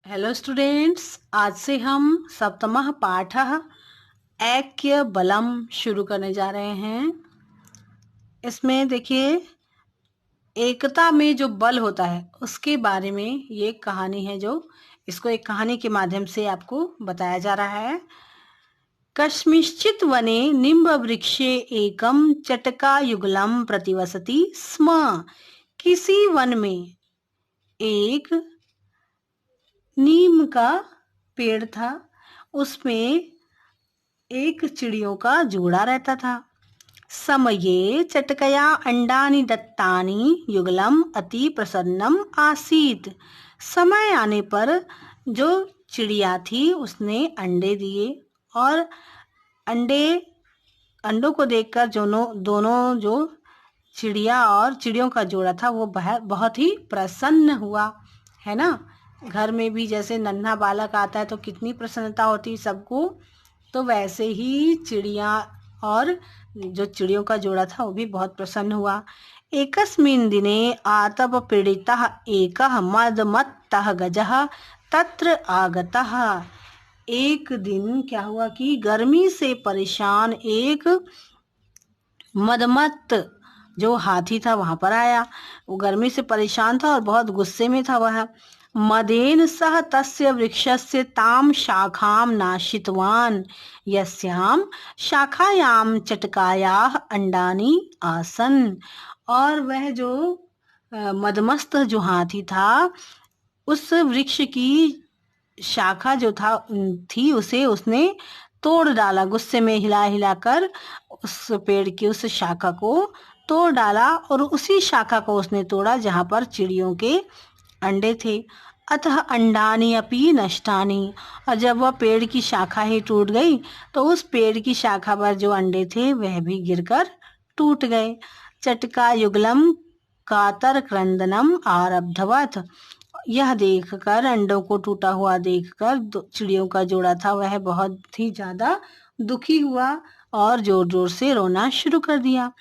Hello students, आज से हम सप्तमः पाठः ऐक्य बलम शुरू करने जा रहे हैं। इसमें देखिए, एकता में जो बल होता है उसके बारे में ये कहानी है, जो इसको एक कहानी के माध्यम से आपको बताया जा रहा है। कस्मिंश्चित् वने निम्बवृक्षे एकं चटकायुगलं प्रतिवसति स्म। किसी वन में एक नीम का पेड़ था, उसमें एक चिड़ियों का जोड़ा रहता था। समये चटकया अंडानि दत्तानि युगलम अति प्रसन्नम आसीत। समय आने पर जो चिड़िया थी उसने अंडे दिए, और अंडों को देखकर दोनों जो चिड़िया और चिड़ियों का जोड़ा था वो बहुत ही प्रसन्न हुआ, है ना। घर में भी जैसे नन्हा बालक आता है तो कितनी प्रसन्नता होती सबको, तो वैसे ही चिड़िया और जो चिड़ियों का जोड़ा था वो भी बहुत प्रसन्न हुआ। एकस्मिन् दिने आतप पीड़ितः एकः मदमत्तः गजः तत्र आगतः। एक दिन क्या हुआ कि गर्मी से परेशान एक मदमत्त जो हाथी था वहां पर आया। वो गर्मी से परेशान था और बहुत गुस्से में था। वह मदेन सह तस्य वृक्षस्य ताम शाखाम नाशितवान यस्याम शाखायाम चटकायाः अंडानी आसन। और वह जो मदमस्त जो हाथी था, उस वृक्ष की शाखा जो थी उसे उसने तोड़ डाला। गुस्से में हिला हिलाकर उस पेड़ की उस शाखा को तोड़ डाला, और उसी शाखा को उसने तोड़ा जहां पर चिड़ियों के अंडे थे। अतः अंडानी अपि नष्टानी। और जब वह पेड़ की शाखा ही टूट गई तो उस पेड़ की शाखा पर जो अंडे थे वह भी गिरकर टूट गए। चटका युगलम कातर क्रंदनम आरब्धवत। यह देखकर, अंडों को टूटा हुआ देखकर चिड़ियों का जोड़ा था वह बहुत ही ज्यादा दुखी हुआ और जोर जोर से रोना शुरू कर दिया।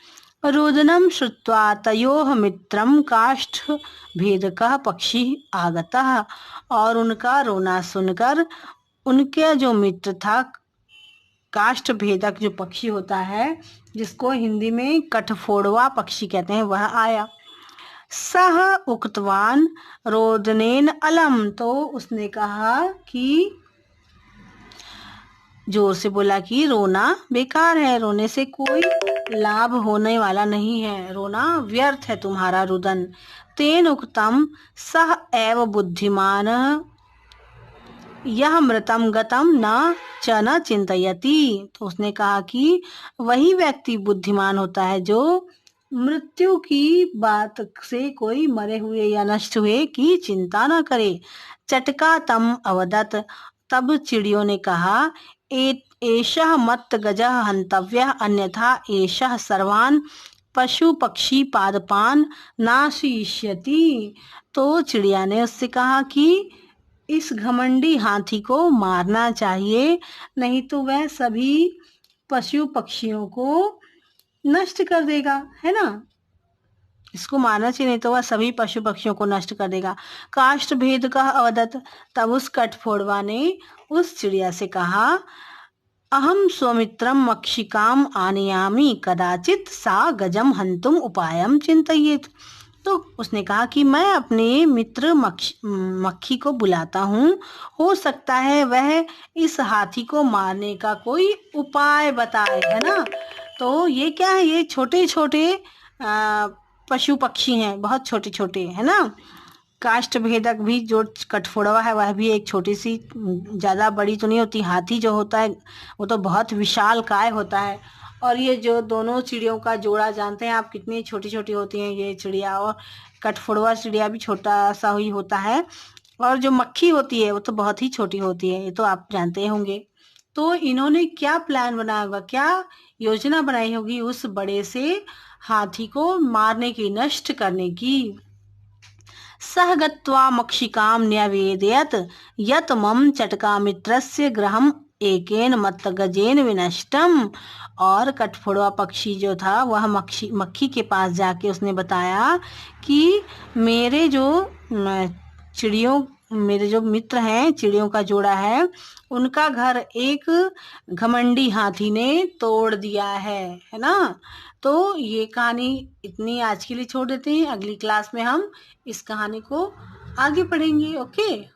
रोदनम श्रुत्वा तयोः मित्रम काष्ठ भेदकः पक्षी आगतः। और उनका रोना सुनकर उनके जो मित्र था, काष्ठ भेदक जो पक्षी होता है जिसको हिंदी में कठफोड़वा पक्षी कहते हैं, वह आया। सह उक्तवान रोदनेन अलम। तो उसने कहा कि, जोर से बोला कि रोना बेकार है, रोने से कोई लाभ होने वाला नहीं है, रोना व्यर्थ है तुम्हारा रुदन। तेन उक्तम सह एव बुद्धिमान यह मृतम गतम न च न चिंतयति। तो उसने कहा कि वही व्यक्ति बुद्धिमान होता है जो मृत्यु की बात से कोई मरे हुए या नष्ट हुए की चिंता न करे। चटका तम अवदत। तब चिड़ियों ने कहा, एषः मत्त गजः हन्तव्यः अन्यथा एषः सर्वान् पशु पक्षी पादपान नाशिष्यति। तो चिड़िया ने उससे कहा कि इस घमंडी हाथी को मारना चाहिए, नहीं तो वह सभी पशु पक्षियों को नष्ट कर देगा, है ना। इसको मारना चाहिए, नहीं तो वह सभी पशु पक्षियों को नष्ट कर देगा। काष्ठ भेद का अवदत। तब उस कठफोड़वा ने उस चिड़िया से कहा, अहम स्वमित्रम मक्षिकाम आनयामी कदाचित सा गजम हंतुम उपायम चिंतयेत। तो उसने कहा कि मैं अपने मित्र मक्खी को बुलाता हूँ, हो सकता है वह इस हाथी को मारने का कोई उपाय बताए, है ना। तो ये क्या है, ये छोटे छोटे पशु पक्षी हैं, बहुत छोटे छोटे, है ना। काष्ठ भेदक भी जो कठफोड़वा है वह भी एक छोटी सी, ज्यादा बड़ी तो नहीं होती। हाथी जो होता है वो तो बहुत विशाल काय होता है। और ये जो दोनों चिड़ियों का जोड़ा, जानते हैं आप कितनी छोटी छोटी होती हैं ये चिड़िया, और कठफोड़वा चिड़िया भी छोटा सा ही होता है। और जो मक्खी होती है वो तो बहुत ही छोटी होती है, ये तो आप जानते होंगे। तो इन्होंने क्या प्लान बनाया होगा, क्या योजना बनाई होगी उस बड़े से हाथी को मारने की, नष्ट करने की। सह गत्वा मक्षिकां न्यवेदयत् यत् मम चटकामित्रस्य गृहम् एकेन मत्तगजेन विनष्टम। और कठफोड़वा पक्षी जो था वह मक्खी के पास जाके उसने बताया कि मेरे जो चिड़ियों मेरे जो मित्र हैं, चिड़ियों का जोड़ा है, उनका घर एक घमंडी हाथी ने तोड़ दिया है ना। तो ये कहानी इतनी आज के लिए छोड़ देते हैं, अगली क्लास में हम इस कहानी को आगे पढ़ेंगे। ओके।